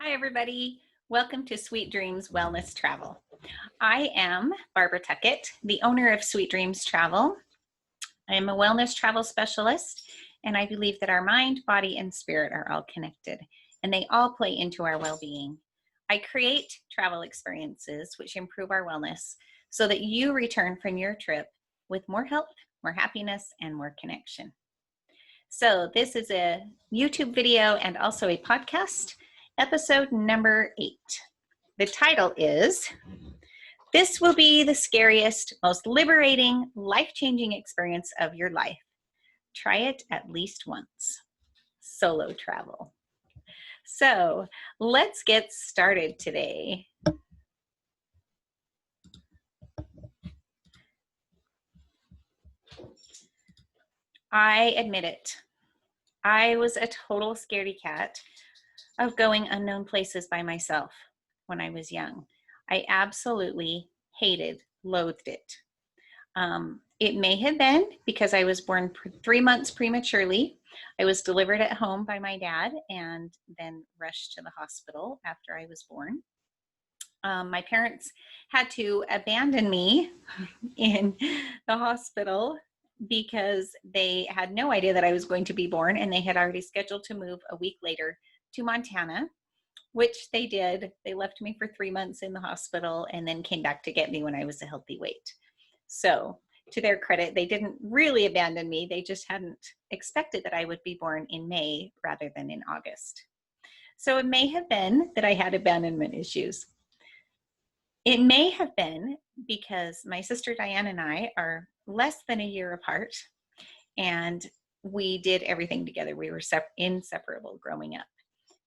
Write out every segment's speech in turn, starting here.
Hi, everybody. Welcome to Sweet Dreams Wellness Travel. I am Barbara Tuckett, the owner of Sweet Dreams Travel. I am a wellness travel specialist, and I believe that our mind, body, and spirit are all connected, and they all play into our well-being. I create travel experiences which improve our wellness so that you return from your trip with more health, more happiness, and more connection. So this is a YouTube video and also a podcast, episode number 8. The title is, "This will be the scariest, most liberating, life-changing experience of your life. Try it at least once. Solo travel." So let's get started today. I admit it. I was a total scaredy cat of going unknown places by myself when I was young. I absolutely hated, loathed it. It may have been because I was born 3 months prematurely. I was delivered at home by my dad and then rushed to the hospital after I was born. My parents had to abandon me in the hospital because they had no idea that I was going to be born, and they had already scheduled to move a week later to Montana, which they did. They left me for 3 months in the hospital and then came back to get me when I was a healthy weight. So to their credit, they didn't really abandon me. They just hadn't expected that I would be born in May rather than in August. So it may have been that I had abandonment issues. It may have been because my sister Diane and I are less than a year apart, and we did everything together. We were inseparable growing up.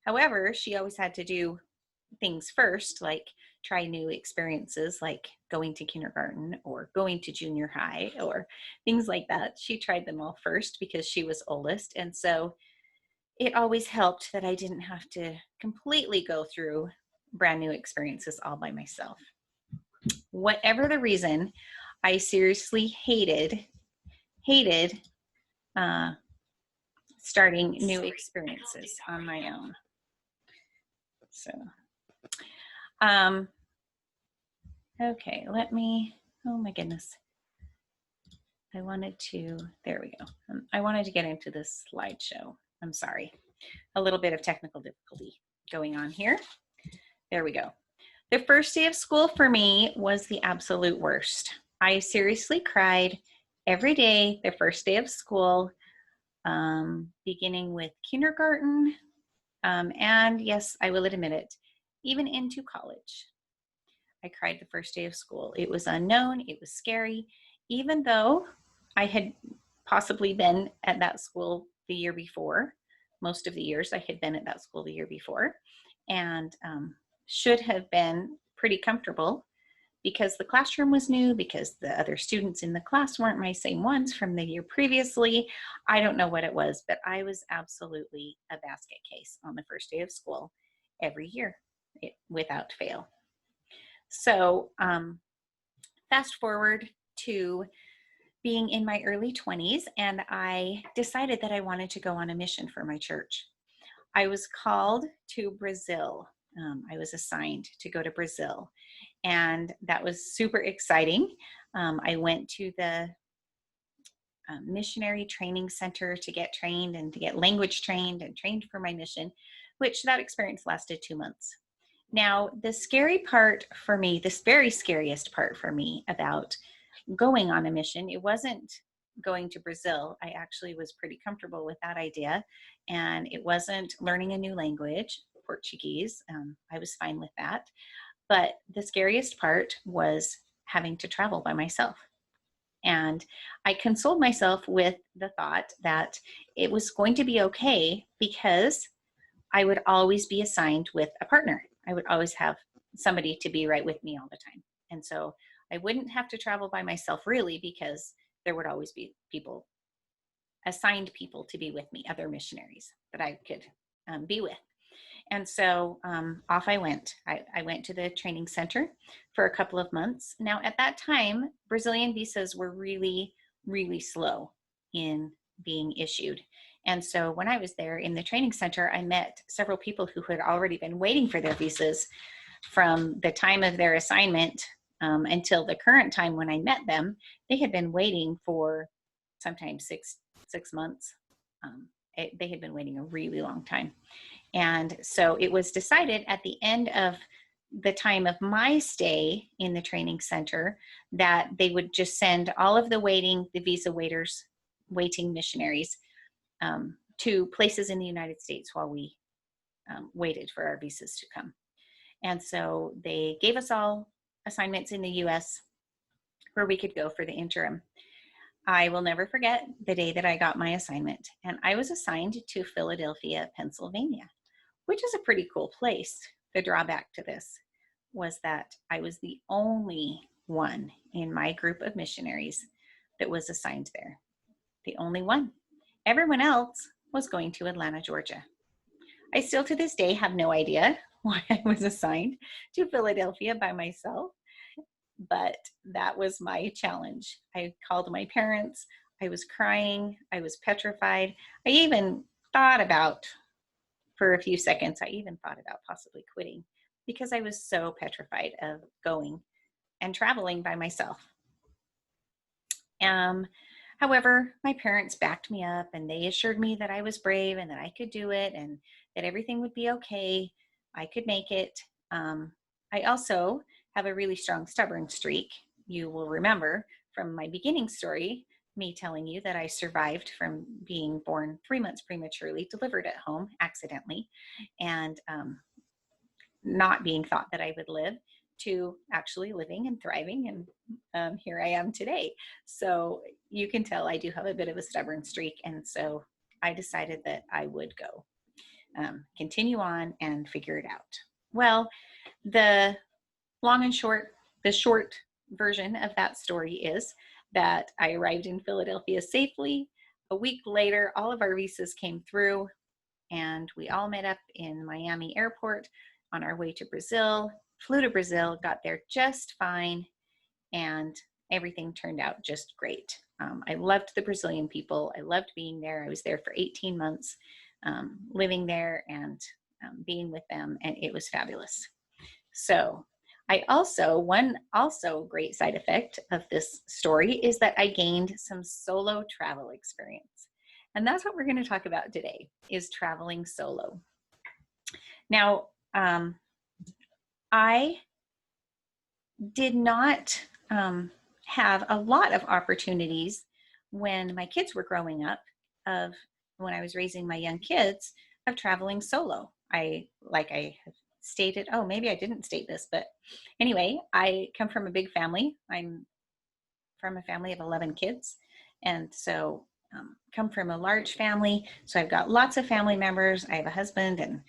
However, she always had to do things first, like try new experiences, like going to kindergarten or going to junior high or things like that. She tried them all first because she was oldest. And so it always helped that I didn't have to completely go through brand new experiences all by myself. Whatever the reason, I seriously hated starting new experiences on my own. So, okay, oh my goodness. There we go. I wanted to get into this slideshow. I'm sorry. A little bit of technical difficulty going on here. There we go. The first day of school for me was the absolute worst. I seriously cried every day the first day of school, beginning with kindergarten, and yes, I will admit it, even into college. I cried the first day of school. It was unknown. It was scary, even though I had possibly been at that school the year before. Most of the years I had been at that school the year before, and should have been pretty comfortable because the classroom was new, because the other students in the class weren't my same ones from the year previously. I don't know what it was, but I was absolutely a basket case on the first day of school every year, without fail. So fast forward to being in my early 20s, and I decided that I wanted to go on a mission for my church. I was called to Brazil. I was assigned to go to Brazil, and that was super exciting. I went to the missionary training center to get trained and to get language trained and trained for my mission, which that experience lasted 2 months. Now, the scary part for me, this very scariest part for me about going on a mission, it wasn't going to Brazil. I actually was pretty comfortable with that idea, and it wasn't learning a new language, Portuguese. I was fine with that. But the scariest part was having to travel by myself. And I consoled myself with the thought that it was going to be okay because I would always be assigned with a partner. I would always have somebody to be right with me all the time. And so I wouldn't have to travel by myself really, because there would always be assigned people to be with me, other missionaries that I could be with. And so off I went. I went to the training center for a couple of months. Now, at that time, Brazilian visas were really, really slow in being issued. And so when I was there in the training center, I met several people who had already been waiting for their visas from the time of their assignment until the current time when I met them. They had been waiting for sometimes six months. They had been waiting a really long time. And so it was decided at the end of the time of my stay in the training center that they would just send all of the visa waiting missionaries to places in the United States while we waited for our visas to come. And so they gave us all assignments in the US where we could go for the interim. I will never forget the day that I got my assignment, and I was assigned to Philadelphia, Pennsylvania, which is a pretty cool place. The drawback to this was that I was the only one in my group of missionaries that was assigned there. The only one. Everyone else was going to Atlanta, Georgia. I still to this day have no idea why I was assigned to Philadelphia by myself, but that was my challenge. I called my parents. I was crying. I was petrified. I even thought about, for a few seconds, I even thought about possibly quitting because I was so petrified of going and traveling by myself. However, my parents backed me up and they assured me that I was brave and that I could do it and that everything would be okay. I could make it. I also have a really strong stubborn streak. You will remember from my beginning story, me telling you that I survived from being born 3 months prematurely, delivered at home accidentally, and not being thought that I would live, to actually living and thriving, and here I am today. So you can tell I do have a bit of a stubborn streak, and so I decided that I would go continue on and figure it out. Well, the short version of that story is that I arrived in Philadelphia safely. A week later, all of our visas came through, and we all met up in Miami airport on our way to Brazil, flew to Brazil, got there just fine, and everything turned out just great. I loved the Brazilian people. I loved being there. I was there for 18 months, living there and being with them, and it was fabulous. So one great side effect of this story is that I gained some solo travel experience. And that's what we're going to talk about today, is traveling solo. Now, I did not have a lot of opportunities when my kids were growing up, when I was raising my young kids, of traveling solo. Like I have stated, maybe I didn't state this, but anyway, I come from a big family. I'm from a family of 11 kids. And so come from a large family. So I've got lots of family members. I have a husband and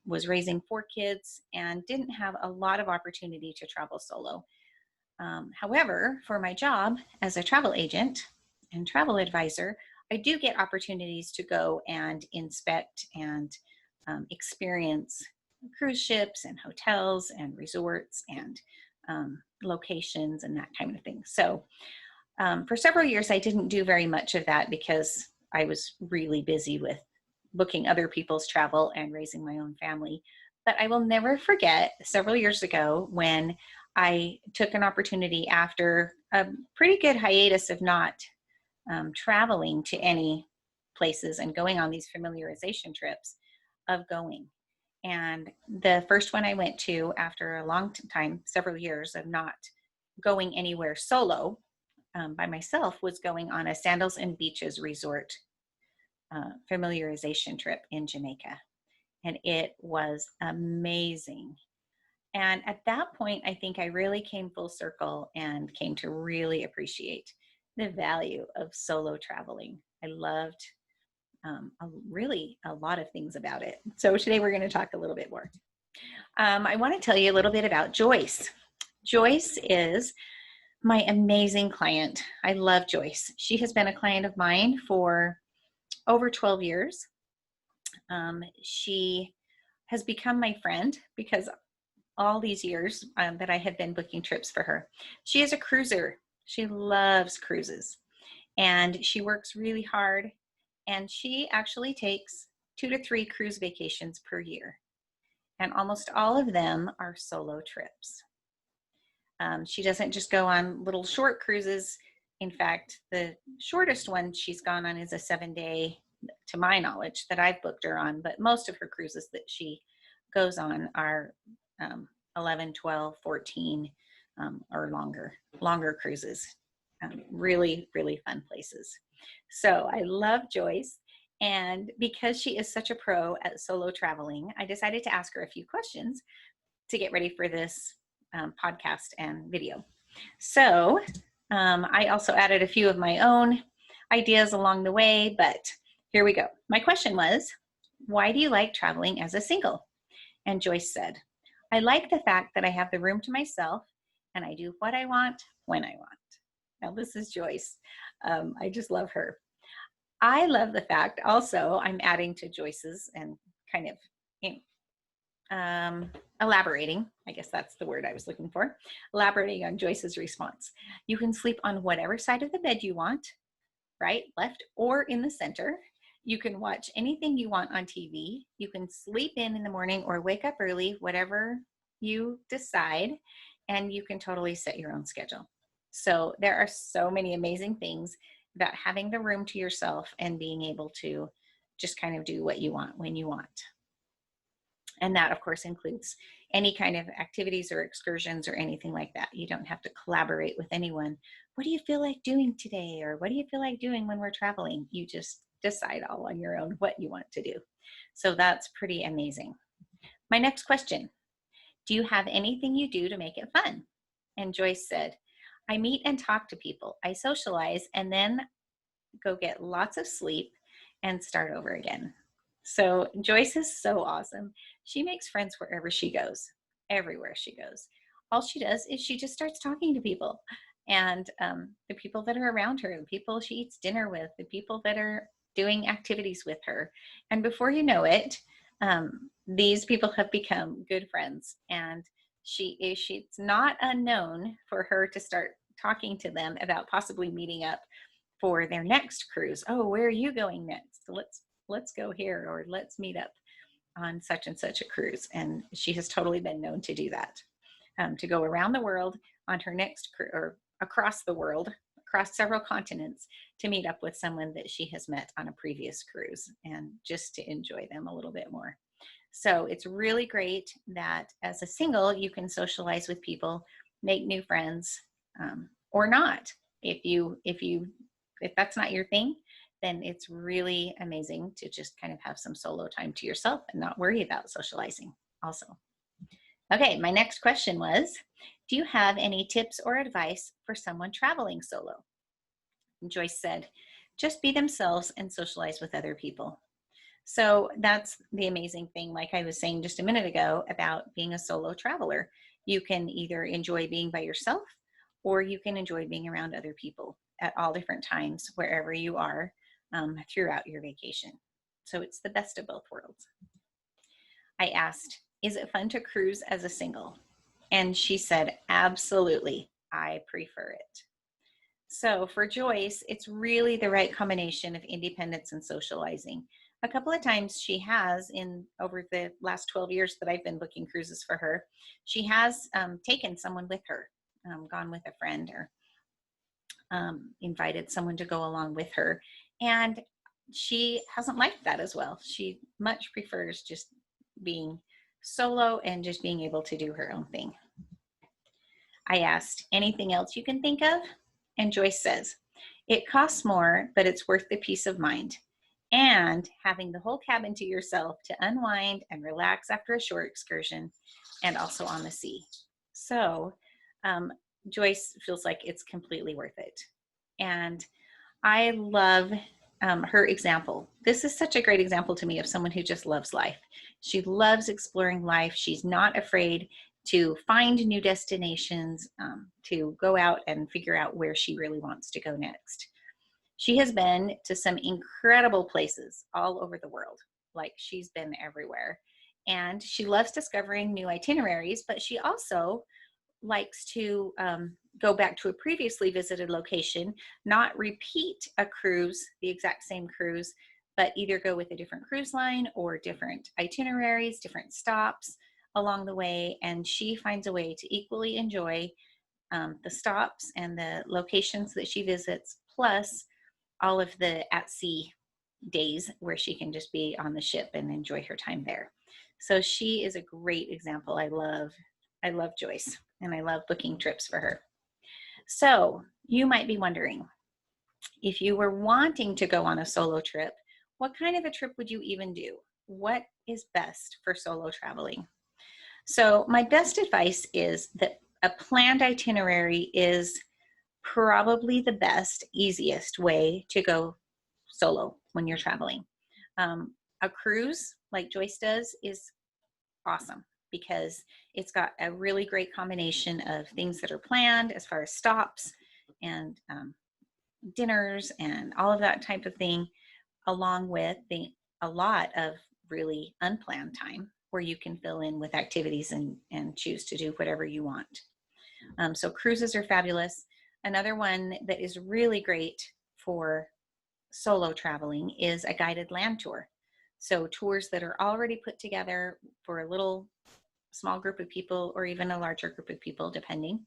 was raising 4 kids and didn't have a lot of opportunity to travel solo. However, for my job as a travel agent and travel advisor, I do get opportunities to go and inspect and experience cruise ships and hotels and resorts and locations and that kind of thing. So for several years, I didn't do very much of that because I was really busy with booking other people's travel and raising my own family. But I will never forget several years ago when I took an opportunity after a pretty good hiatus of not traveling to any places and going on these familiarization trips, of going. And the first one I went to after a long time, several years of not going anywhere solo by myself, was going on a Sandals and Beaches resort familiarization trip in Jamaica. And it was amazing. And at that point, I think I really came full circle and came to really appreciate the value of solo traveling. I loved a lot of things about it. So today we're going to talk a little bit more. I want to tell you a little bit about Joyce. Joyce is my amazing client. I love Joyce. She has been a client of mine for over 12 years. She has become my friend because all these years that I had been booking trips for her. She is a cruiser. She loves cruises, and she works really hard and she actually takes 2 to 3 cruise vacations per year. And almost all of them are solo trips. She doesn't just go on little short cruises. In fact, the shortest one she's gone on is a 7-day, to my knowledge, that I've booked her on. But most of her cruises that she goes on are 11, 12, 14, or longer cruises. Really, really fun places. So I love Joyce. And because she is such a pro at solo traveling, I decided to ask her a few questions to get ready for this podcast and video. So I also added a few of my own ideas along the way, but here we go. My question was, why do you like traveling as a single? And Joyce said, I like the fact that I have the room to myself and I do what I want when I want. Now this is Joyce. I just love her. I love the fact also, I'm adding to Joyce's and kind of elaborating, I guess that's the word I was looking for, elaborating on Joyce's response. You can sleep on whatever side of the bed you want, right, left, or in the center. You can watch anything you want on TV. You can sleep in the morning or wake up early, whatever you decide, and you can totally set your own schedule. So there are so many amazing things about having the room to yourself and being able to just kind of do what you want when you want. And that, of course, includes any kind of activities or excursions or anything like that. You don't have to collaborate with anyone. What do you feel like doing today? Or what do you feel like doing when we're traveling? You just decide all on your own what you want to do. So that's pretty amazing. My next question, do you have anything you do to make it fun? And Joyce said, I meet and talk to people. I socialize and then go get lots of sleep and start over again. So Joyce is so awesome. She makes friends wherever she goes, everywhere she goes. All she does is she just starts talking to people, and the people that are around her, the people she eats dinner with, the people that are doing activities with her. And before you know it, these people have become good friends. And she's not unknown for her to start talking to them about possibly meeting up for their next cruise. Oh, where are you going next? Let's go here, or let's meet up on such and such a cruise. And she has totally been known to do that, to go around the world on her next cruise, or across the world, across several continents, to meet up with someone that she has met on a previous cruise and just to enjoy them a little bit more. So it's really great that as a single, you can socialize with people, make new friends, or not. If that's not your thing, then it's really amazing to just kind of have some solo time to yourself and not worry about socializing also. Okay, my next question was, do you have any tips or advice for someone traveling solo? And Joyce said, just be themselves and socialize with other people. So that's the amazing thing, like I was saying just a minute ago, about being a solo traveler. You can either enjoy being by yourself, or you can enjoy being around other people at all different times, wherever you are, throughout your vacation. So it's the best of both worlds. I asked, is it fun to cruise as a single? And she said, absolutely, I prefer it. So for Joyce, it's really the right combination of independence and socializing. A couple of times she has, in over the last 12 years that I've been booking cruises for her, she has taken someone with her, gone with a friend, or invited someone to go along with her. And she hasn't liked that as well. She much prefers just being solo and just being able to do her own thing. I asked, anything else you can think of? And Joyce says, it costs more, but it's worth the peace of mind. And having the whole cabin to yourself to unwind and relax after a short excursion, and also on the sea. So Joyce feels like it's completely worth it. And I love her example. This is such a great example to me of someone who just loves life. She loves exploring life. She's not afraid to find new destinations, to go out and figure out where she really wants to go next. She has been to some incredible places all over the world. Like, she's been everywhere. And she loves discovering new itineraries, but she also likes to go back to a previously visited location, not repeat a cruise, the exact same cruise, but either go with a different cruise line or different itineraries, different stops along the way. And she finds a way to equally enjoy the stops and the locations that she visits, plus all of the at sea days where she can just be on the ship and enjoy her time there. So she is a great example. I love Joyce, and I love booking trips for her. So you might be wondering, if you were wanting to go on a solo trip, what kind of a trip would you even do? What is best for solo traveling? So my best advice is that a planned itinerary is probably the best, easiest way to go solo when you're traveling. A cruise like Joyce does is awesome because it's got a really great combination of things that are planned as far as stops and dinners and all of that type of thing, along with a lot of really unplanned time where you can fill in with activities and choose to do whatever you want. So cruises are fabulous. Another one that is really great for solo traveling is a guided land tour. So tours that are already put together for a little small group of people or even a larger group of people, depending.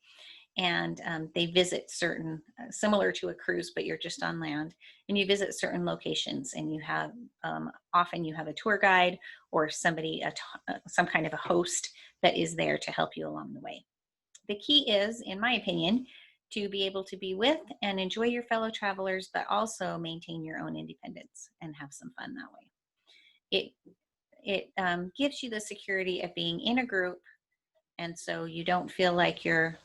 And they visit certain, similar to a cruise, but you're just on land, and you visit certain locations, and you have, often you have a tour guide or somebody, some kind of a host that is there to help you along the way. The key is, in my opinion, to be able to be with and enjoy your fellow travelers, but also maintain your own independence and have some fun that way. It gives you the security of being in a group, and so you don't feel like you're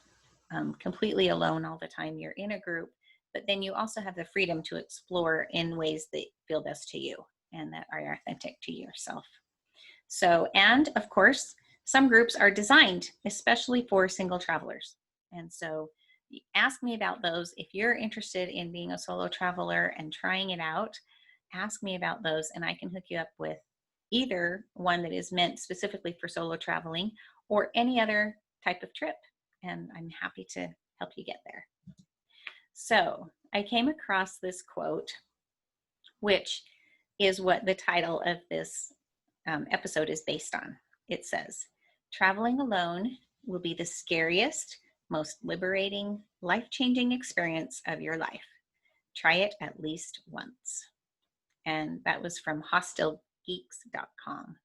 completely alone all the time. You're in a group, but then you also have the freedom to explore in ways that feel best to you and that are authentic to yourself. So, and of course, some groups are designed especially for single travelers. And so ask me about those. If you're interested in being a solo traveler and trying it out, ask me about those, and I can hook you up with either one that is meant specifically for solo traveling or any other type of trip. And I'm happy to help you get there. So I came across this quote, which is what the title of this episode is based on. It says, "Traveling alone will be the scariest, most liberating, life-changing experience of your life. Try it at least once." And that was from hostelgeeks.com.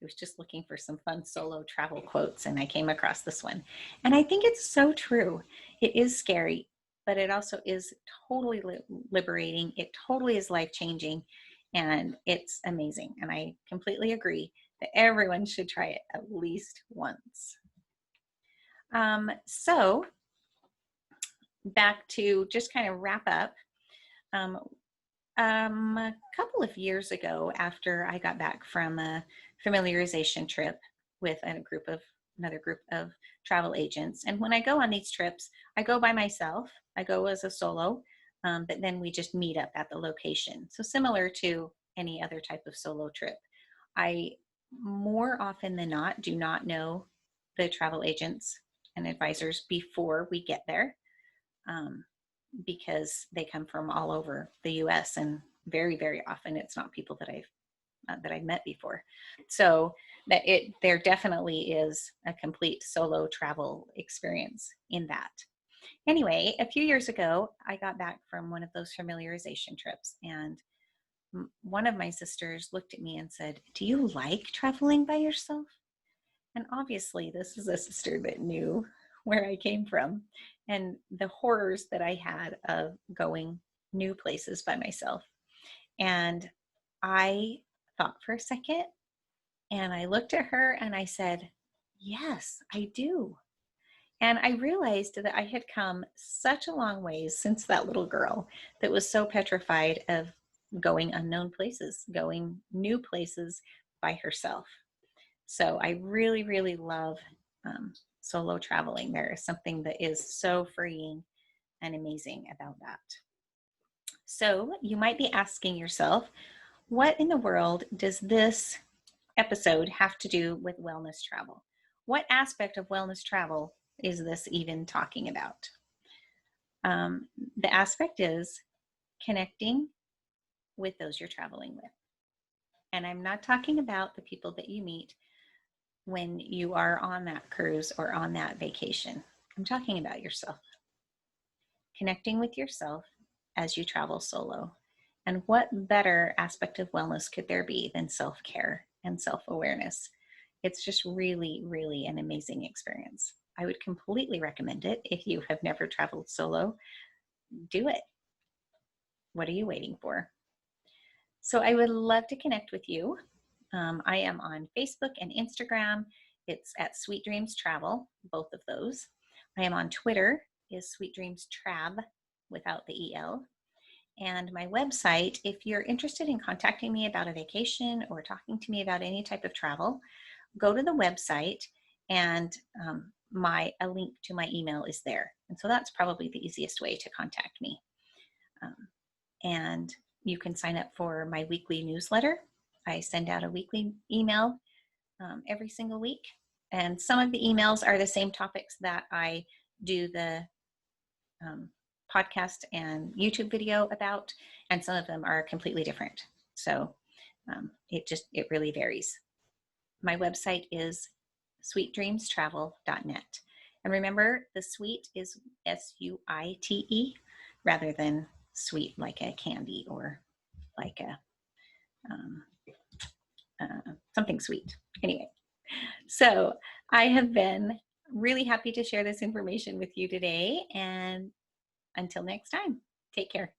I was just looking for some fun solo travel quotes, and I came across this one. And I think it's so true. It is scary, but it also is totally liberating. It totally is life-changing, and it's amazing. And I completely agree that everyone should try it at least once. So back to just kind of wrap up. A couple of years ago, after I got back from a familiarization trip with another group of travel agents, and when I go on these trips, I go by myself. I go as a solo, but then we just meet up at the location. So similar to any other type of solo trip. I more often than not do not know the travel agents and advisors before we get there. Because they come from all over the US, and very, very often it's not people that I've met before. So that there definitely is a complete solo travel experience in that. Anyway, a few years ago, I got back from one of those familiarization trips, and one of my sisters looked at me and said, "Do you like traveling by yourself?" And obviously this is a sister that knew where I came from and the horrors that I had of going new places by myself. And I thought for a second, and I looked at her and I said, "Yes, I do." And I realized that I had come such a long ways since that little girl that was so petrified of going unknown places, going new places by herself. So I really, really love solo traveling. There is something that is so freeing and amazing about that. So you might be asking yourself, what in the world does this episode have to do with wellness travel? What aspect of wellness travel is this even talking about? The aspect is connecting with those you're traveling with. And I'm not talking about the people that you meet when you are on that cruise or on that vacation. I'm talking about yourself. Connecting with yourself as you travel solo. And what better aspect of wellness could there be than self-care and self-awareness? It's just really, really an amazing experience. I would completely recommend it. If you have never traveled solo, do it. What are you waiting for? So I would love to connect with you. I am on Facebook and Instagram. It's at Sweet Dreams Travel, both of those. I am on Twitter, is Sweet Dreams Trab without the EL. And my website, if you're interested in contacting me about a vacation or talking to me about any type of travel, go to the website and a link to my email is there. And so that's probably the easiest way to contact me. And you can sign up for my weekly newsletter. I send out a weekly email every single week. And some of the emails are the same topics that I do the podcast and YouTube video about, and some of them are completely different. So it really varies. My website is sweetdreamstravel.net. And remember, the sweet is S-U-I-T-E rather than sweet like a candy or like a something sweet. Anyway, so I have been really happy to share this information with you today. And until next time, take care.